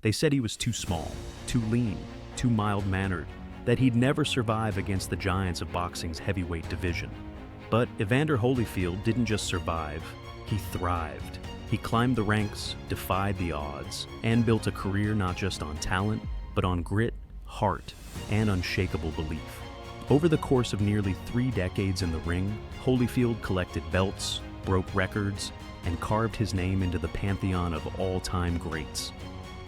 They said he was too small, too lean, too mild-mannered, that he'd never survive against the giants of boxing's heavyweight division. But Evander Holyfield didn't just survive, he thrived. He climbed the ranks, defied the odds, and built a career not just on talent, but on grit, heart, and unshakable belief. Over the course of nearly 3 decades in the ring, Holyfield collected belts, broke records, and carved his name into the pantheon of all-time greats.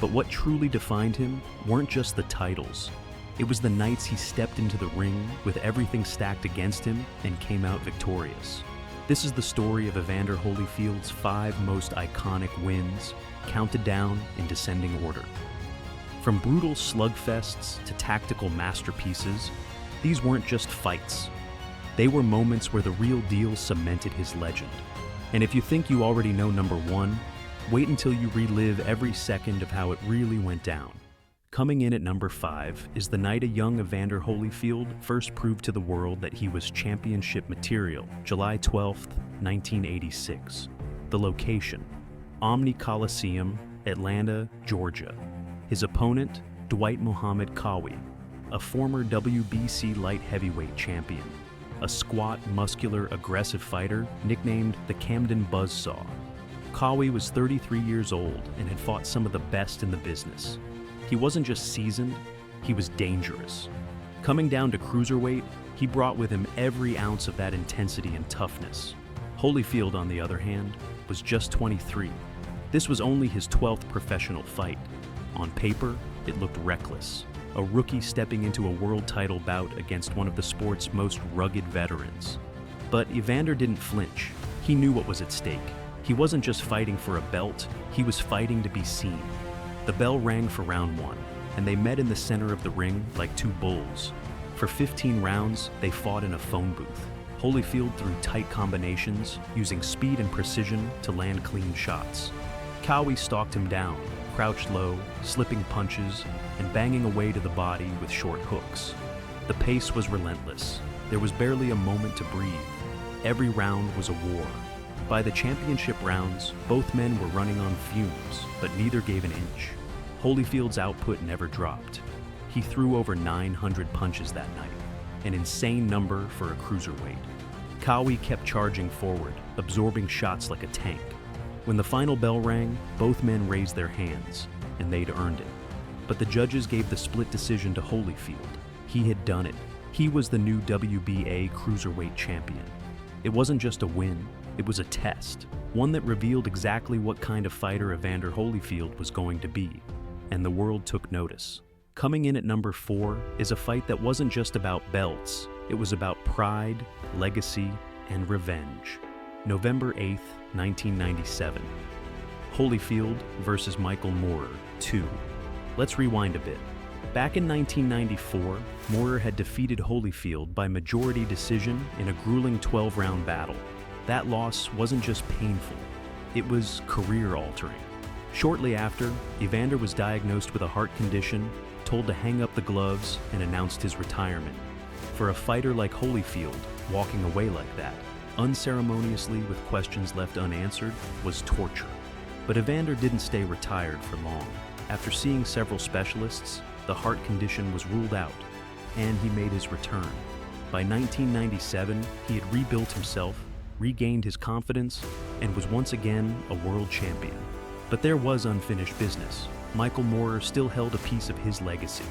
But what truly defined him weren't just the titles. It was the nights he stepped into the ring with everything stacked against him and came out victorious. This is the story of Evander Holyfield's 5 most iconic wins, counted down in descending order. From brutal slugfests to tactical masterpieces, these weren't just fights. They were moments where the real deal cemented his legend. And if you think you already know number 1, wait until you relive every second of how it really went down. Coming in at number 5 is the night a young Evander Holyfield first proved to the world that he was championship material, July 12, 1986. The location: Omni Coliseum, Atlanta, Georgia. His opponent, Dwight Muhammad Qawi, a former WBC light heavyweight champion, a squat, muscular, aggressive fighter nicknamed the Camden Buzzsaw. Qawi was 33 years old and had fought some of the best in the business. He wasn't just seasoned, he was dangerous. Coming down to cruiserweight, he brought with him every ounce of that intensity and toughness. Holyfield, on the other hand, was just 23. This was only his 12th professional fight. On paper, it looked reckless. A rookie stepping into a world title bout against one of the sport's most rugged veterans. But Evander didn't flinch. He knew what was at stake. He wasn't just fighting for a belt, he was fighting to be seen. The bell rang for round 1, and they met in the center of the ring like 2 bulls. For 15 rounds, they fought in a phone booth. Holyfield threw tight combinations, using speed and precision to land clean shots. Qawi stalked him down, crouched low, slipping punches, and banging away to the body with short hooks. The pace was relentless. There was barely a moment to breathe. Every round was a war. By the championship rounds, both men were running on fumes, but neither gave an inch. Holyfield's output never dropped. He threw over 900 punches that night, an insane number for a cruiserweight. Qawi kept charging forward, absorbing shots like a tank. When the final bell rang, both men raised their hands, and they'd earned it. But the judges gave the split decision to Holyfield. He had done it. He was the new WBA cruiserweight champion. It wasn't just a win, it was a test, one that revealed exactly what kind of fighter Evander Holyfield was going to be, and the world took notice. Coming in at number 4 is a fight that wasn't just about belts, it was about pride, legacy, and revenge. November 8th, 1997. Holyfield versus Michael Moorer, 2. Let's rewind a bit. Back in 1994, Moorer had defeated Holyfield by majority decision in a grueling 12-round battle. That loss wasn't just painful, it was career-altering. Shortly after, Evander was diagnosed with a heart condition, told to hang up the gloves, and announced his retirement. For a fighter like Holyfield, walking away like that, unceremoniously with questions left unanswered, was torture. But Evander didn't stay retired for long. After seeing several specialists, the heart condition was ruled out, and he made his return. By 1997, he had rebuilt himself, regained his confidence, and was once again a world champion. But there was unfinished business. Michael Moorer still held a piece of his legacy.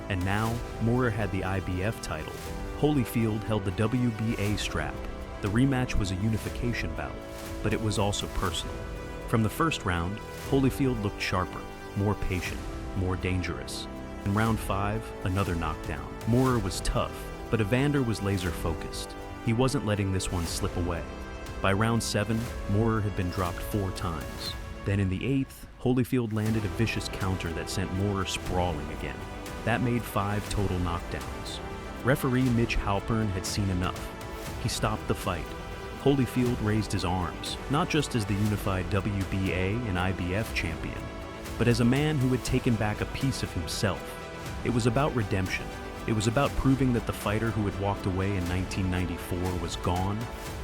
And now, Moorer had the IBF title. Holyfield held the WBA strap. The rematch was a unification bout, but it was also personal. From the first round, Holyfield looked sharper, more patient, more dangerous. In round 5, another knockdown. Moorer was tough, but Evander was laser-focused. He wasn't letting this one slip away. By round 7, Moorer had been dropped 4 times. Then in the 8th, Holyfield landed a vicious counter that sent Moorer sprawling again. That made 5 total knockdowns. Referee Mitch Halpern had seen enough. He stopped the fight. Holyfield raised his arms, not just as the unified WBA and IBF champion, but as a man who had taken back a piece of himself. It was about redemption. It was about proving that the fighter who had walked away in 1994 was gone,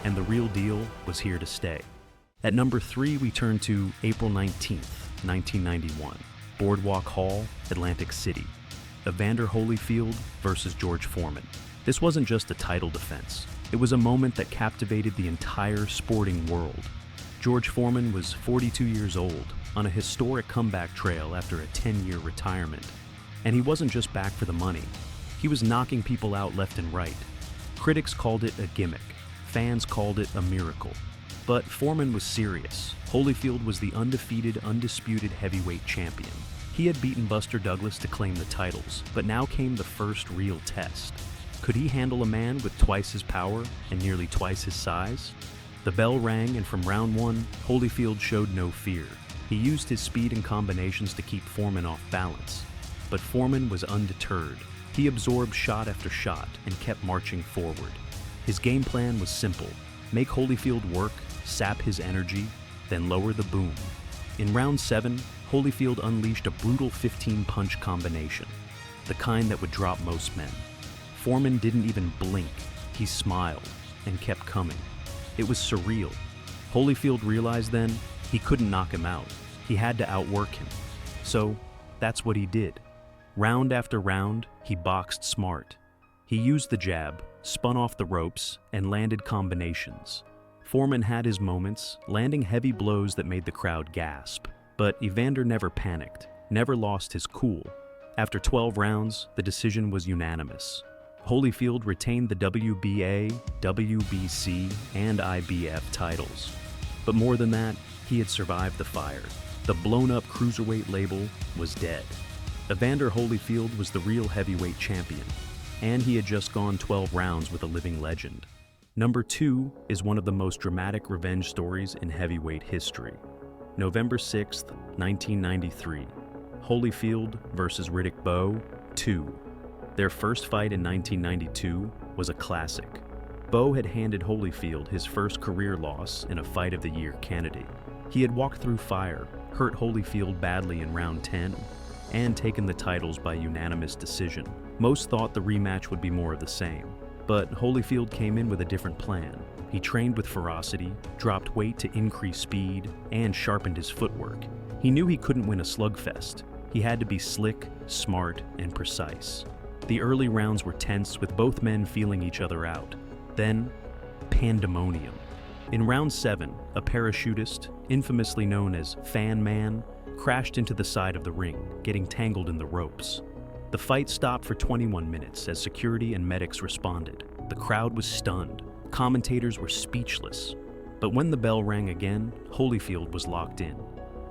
and the real deal was here to stay. At number 3, we turn to April 19th, 1991. Boardwalk Hall, Atlantic City. Evander Holyfield versus George Foreman. This wasn't just a title defense. It was a moment that captivated the entire sporting world. George Foreman was 42 years old, on a historic comeback trail after a 10-year retirement. And he wasn't just back for the money. He was knocking people out left and right. Critics called it a gimmick. Fans called it a miracle. But Foreman was serious. Holyfield was the undefeated, undisputed heavyweight champion. He had beaten Buster Douglas to claim the titles, but now came the first real test. Could he handle a man with twice his power and nearly twice his size? The bell rang, and from round one, Holyfield showed no fear. He used his speed and combinations to keep Foreman off balance. But Foreman was undeterred. He absorbed shot after shot and kept marching forward. His game plan was simple: make Holyfield work, sap his energy, then lower the boom. In round 7, Holyfield unleashed a brutal 15-punch combination, the kind that would drop most men. Foreman didn't even blink. He smiled and kept coming. It was surreal. Holyfield realized then he couldn't knock him out. He had to outwork him. So that's what he did. Round after round, he boxed smart. He used the jab, spun off the ropes, and landed combinations. Foreman had his moments, landing heavy blows that made the crowd gasp. But Evander never panicked, never lost his cool. After 12 rounds, the decision was unanimous. Holyfield retained the WBA, WBC, and IBF titles. But more than that, he had survived the fire. The blown-up Cruiserweight label was dead. Evander Holyfield was the real heavyweight champion, and he had just gone 12 rounds with a living legend. Number 2 is one of the most dramatic revenge stories in heavyweight history. November 6th, 1993. Holyfield versus Riddick Bowe 2. Their first fight in 1992 was a classic. Bowe had handed Holyfield his first career loss in a Fight of the Year candidate. He had walked through fire, hurt Holyfield badly in round 10, and taken the titles by unanimous decision. Most thought the rematch would be more of the same, but Holyfield came in with a different plan. He trained with ferocity, dropped weight to increase speed, and sharpened his footwork. He knew he couldn't win a slugfest. He had to be slick, smart, and precise. The early rounds were tense, with both men feeling each other out. Then, pandemonium. In round 7, a parachutist, infamously known as Fan Man, crashed into the side of the ring, getting tangled in the ropes. The fight stopped for 21 minutes as security and medics responded. The crowd was stunned. Commentators were speechless. But when the bell rang again, Holyfield was locked in.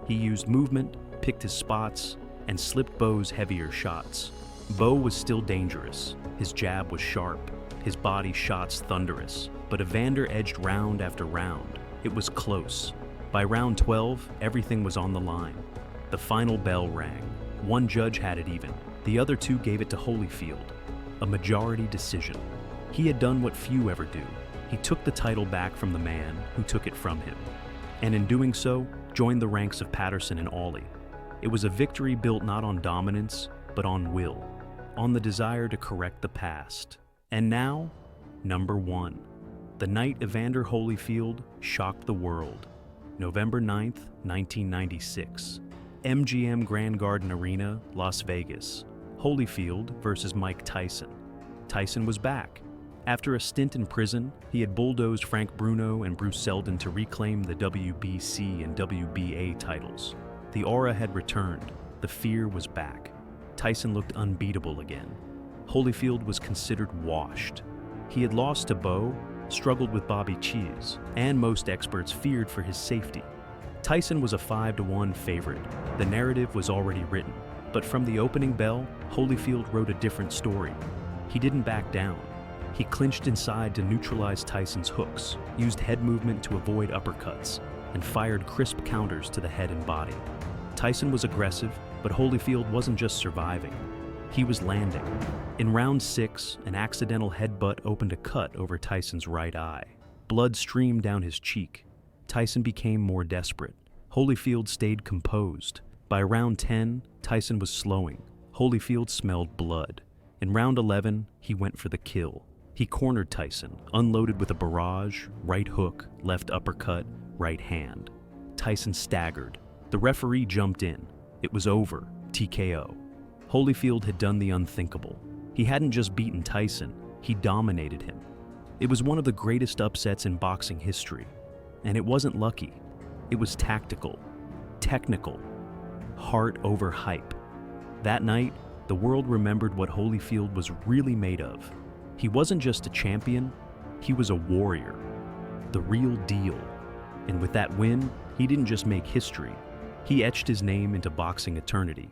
He used movement, picked his spots, and slipped Bowe's heavier shots. Bowe was still dangerous. His jab was sharp, his body shots thunderous, but Evander edged round after round. It was close. By round 12, everything was on the line. The final bell rang. One judge had it even. The other two gave it to Holyfield. A majority decision. He had done what few ever do. He took the title back from the man who took it from him, and in doing so, joined the ranks of Patterson and Ollie. It was a victory built not on dominance, but on will, on the desire to correct the past. And now, number 1. The night Evander Holyfield shocked the world. November 9th, 1996. MGM Grand Garden Arena, Las Vegas. Holyfield versus Mike Tyson. Tyson was back. After a stint in prison, he had bulldozed Frank Bruno and Bruce Seldon to reclaim the WBC and WBA titles. The aura had returned. The fear was back. Tyson looked unbeatable again. Holyfield was considered washed. He had lost to Bowe, struggled with Bobby Cheese, and most experts feared for his safety. Tyson was a 5-1 favorite. The narrative was already written. But from the opening bell, Holyfield wrote a different story. He didn't back down. He clinched inside to neutralize Tyson's hooks, used head movement to avoid uppercuts, and fired crisp counters to the head and body. Tyson was aggressive, but Holyfield wasn't just surviving. He was landing. In round 6, an accidental headbutt opened a cut over Tyson's right eye. Blood streamed down his cheek. Tyson became more desperate. Holyfield stayed composed. By round 10, Tyson was slowing. Holyfield smelled blood. In round 11, he went for the kill. He cornered Tyson, unloaded with a barrage, right hook, left uppercut, right hand. Tyson staggered. The referee jumped in. It was over. TKO. Holyfield had done the unthinkable. He hadn't just beaten Tyson, he dominated him. It was one of the greatest upsets in boxing history. And it wasn't lucky. It was tactical, technical, heart over hype. That night, the world remembered what Holyfield was really made of. He wasn't just a champion, he was a warrior. The real deal. And with that win, he didn't just make history, he etched his name into boxing eternity.